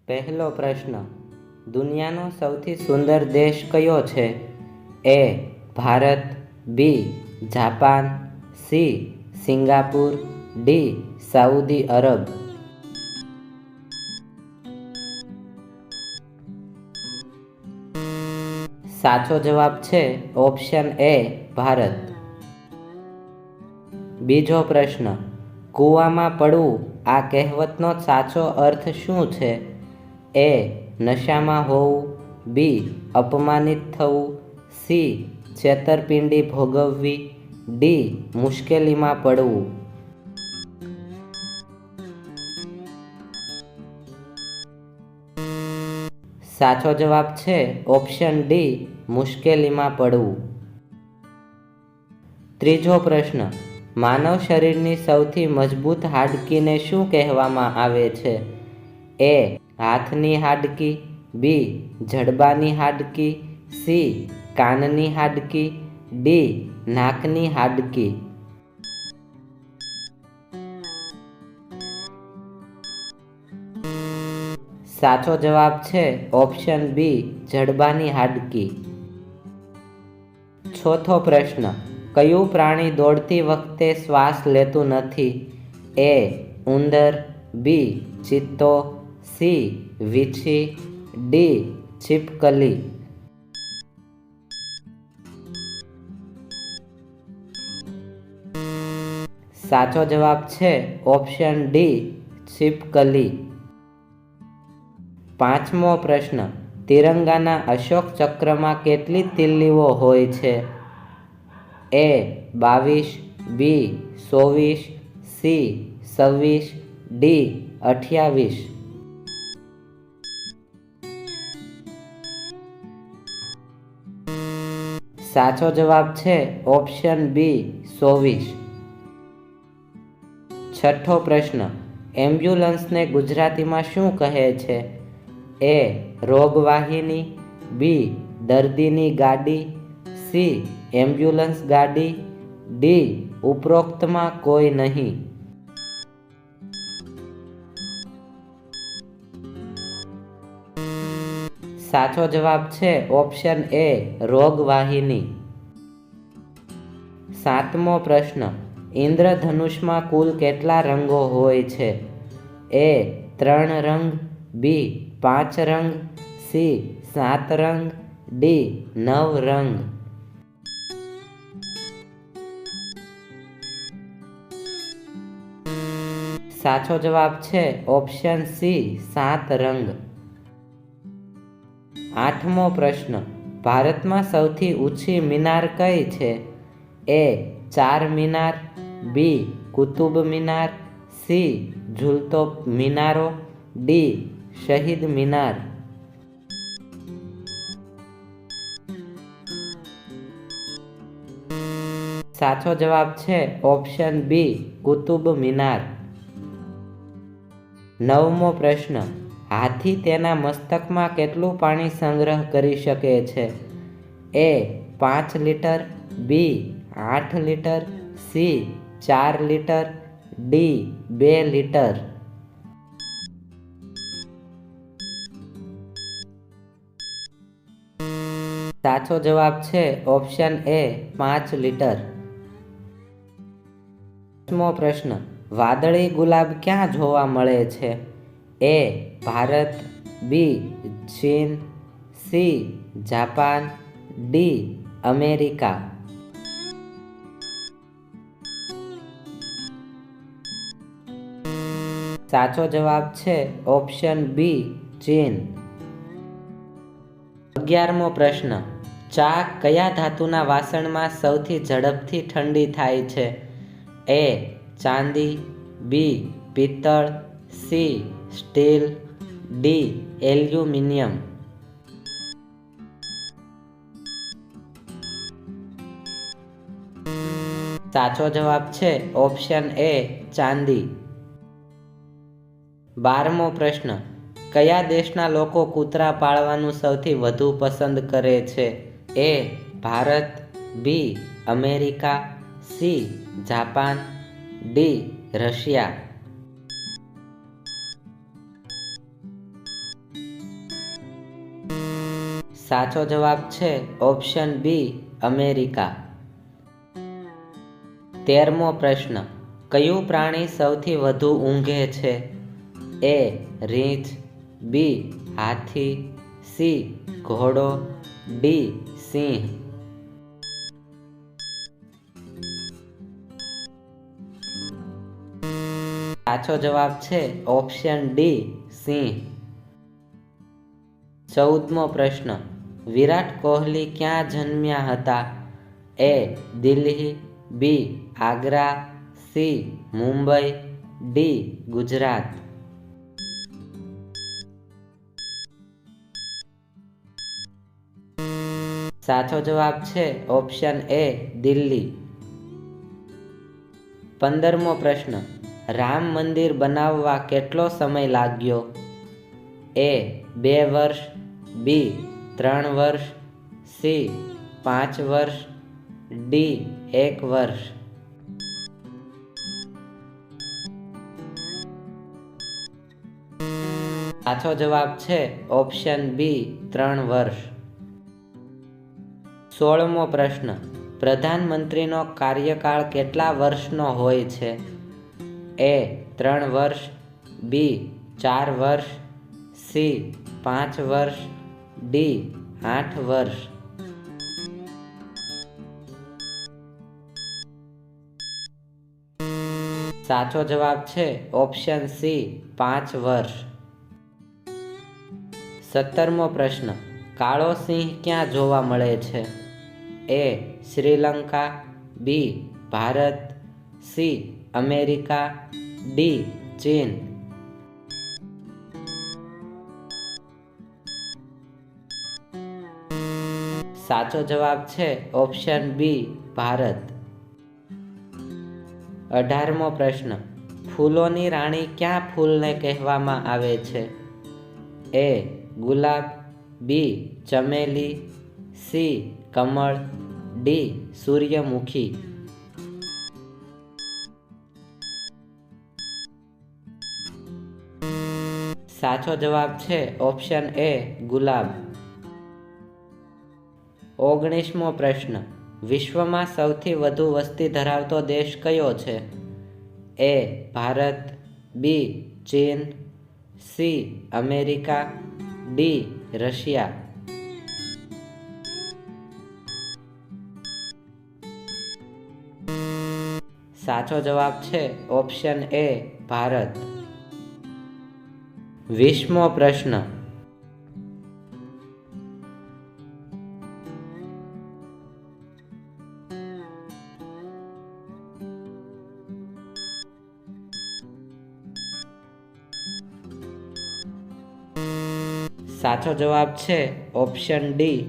પહેલો પ્રશ્ન, દુનિયાનો સૌથી સુંદર દેશ કયો છે? A Bharat, B Japan, C Singapore, D Saudi Arab. સાચો જવાબ છે ઓપ્શન એ ભારત. બીજો પ્રશ્ન, કૂવામાં પડવું આ કહેવતનો સાચો અર્થ શું છે? એ નશામાં હોવું, બી અપમાનિત થવું, સી છેતરપિંડી ભોગવવી, ડી મુશ્કેલીમાં પડવું. સાચો જવાબ છે ઓપ્શન ડી મુશ્કેલીમાં પડવું. ત્રીજો પ્રશ્ન, માનવ શરીરની સૌથી મજબૂત હાડકીને શું કહેવામાં આવે છે? એ હાથની હાડકી, બી જડબાની હાડકી, સી કાનની હાડકી, ડી નાકની હાડકી. સાચો જવાબ છે ઓપ્શન બી જડબાની હાડકી. ચોથો પ્રશ્ન, કયું પ્રાણી દોડતી વખતે શ્વાસ લેતું નથી? એ ઉંદર, બી ચિત્તો, સી વીછી, ડી છીપકલી. સાચો જવાબ છે ઓપ્શન ડી છીપકલી. પાંચમો પ્રશ્ન, તિરંગાના અશોક ચક્રમાં કેટલી તિલ્લીઓ હોય છે? એ 22, બી 24, સી 26, ડી 28. સાચો જવાબ છે ઓપ્શન બી 24. છઠ્ઠો પ્રશ્ન, એમ્બ્યુલન્સને ગુજરાતીમાં શું કહે છે? એ રોગવાહિની, બી દર્દીની ગાડી, સી એમ્બ્યુલન્સ ગાડી, ડી ઉપરોક્તમાં કોઈ નહીં. સાચો જવાબ છે ઓપ્શન એ રોગવાહિની. સાતમો પ્રશ્ન, ઇન્દ્રધનુષમાં કુલ કેટલા રંગો હોય છે? એ 3 રંગ, બી 5 રંગ, સી 7 રંગ, ડી 9 રંગ. સાચો જવાબ છે ઓપ્શન સી 7 રંગ. આઠમો પ્રશ્ન, ભારતમાં સૌથી ઊંચી મિનાર કઈ છે? એ 4 મિનાર, બી કુતુબ મિનાર, સી ઝૂલતો મિનારો, ડી શહીદ મિનાર. સાચો જવાબ છે ઓપ્શન બી કુતુબ મિનાર. નવમો પ્રશ્ન, હાથી તેના મસ્તકમાં કેટલું પાણી સંગ્રહ કરી શકે છે? એ 5 લીટર, બી 8 litre, C 4 litre, D 2 litre. સાચો જવાબ છે ઓપ્શન એ 5 લીટર. 10મો પ્રશ્ન, વાદળી ગુલાબ ક્યાં જોવા મળે છે? એ ભારત, બી ચીન, સી જાપાન, ડી અમેરિકા. સાચો જવાબ છે ઓપ્શન બી ચીન. 11મો પ્રશ્ન, ચા કયા ધાતુના વાસણમાં સૌથી ઝડપથી ઠંડી થાય છે? એ ચાંદી, બી પિત્તળ, સી સ્ટીલ, ડી એલ્યુમિનિયમ. સાચો જવાબ છે ઓપ્શન એ ચાંદી. 12મો પ્રશ્ન, કયા દેશના લોકો કૂતરા પાળવાનું સૌથી વધુ પસંદ કરે છે? A Bharat, B America, C Japan, D Russia. સાચો જવાબ છે ઓપ્શન બી અમેરિકા। 13મો પ્રશ્ન, કયું પ્રાણી સૌથી વધુ ઊંઘે છે? એ રીંછ, બી હાથી, સી ઘોડો, ડી સિંહ। સાચો જવાબ છે ઓપ્શન ડી સિંહ। 14મો પ્રશ્ન, વિરાટ કોહલી ક્યાં જન્મ્યા હતા? એ દિલ્હી, બી આગ્રા, સી મુંબઈ, ડી ગુજરાત। સાચો જવાબ છે ઓપ્શન એ દિલ્હી। 15મો પ્રશ્ન, રામ મંદિર બનાવવા કેટલો સમય લાગ્યો? એ 2 વર્ષ, બી 3 વર્ષ, સી 5 વર્ષ, ડી 1 વર્ષ। સાચો જવાબ છે ઓપ્શન બી 3 વર્ષ। 16મો પ્રશ્ન, પ્રધાનમંત્રીનો કાર્યકાળ કેટલા વર્ષનો હોય છે? એ 3 વર્ષ, બી 4 વર્ષ, સી 5 વર્ષ, ડી 8 વર્ષ। સાચો જવાબ છે ઓપ્શન સી 5 વર્ષ। 17મો પ્રશ્ન, કાળો સિંહ ક્યાં જોવા મળે છે? એ શ્રીલંકા, બી ભારત, સી અમેરિકા, ડી ચીન। સાચો જવાબ છે ઓપ્શન બી ભારત। 18મો પ્રશ્ન, ફૂલોની રાણી ક્યાં ફૂલને કહેવામાં આવે છે? એ ગુલાબ, બી ચમેલી, સી કમળ, ડી સૂર્યમુખી। સાચો જવાબ છે ઓપ્શન એ ગુલાબ। 19મો પ્રશ્ન, વિશ્વમાં સૌથી વધુ વસ્તી ધરાવતો દેશ કયો છે? એ ભારત, બી ચીન, સી અમેરિકા, ડી રશિયા। સાચો જવાબ છે ઓપ્શન એ ભારત। 20મો પ્રશ્ન, સાચો જવાબ છે ઓપ્શન ડી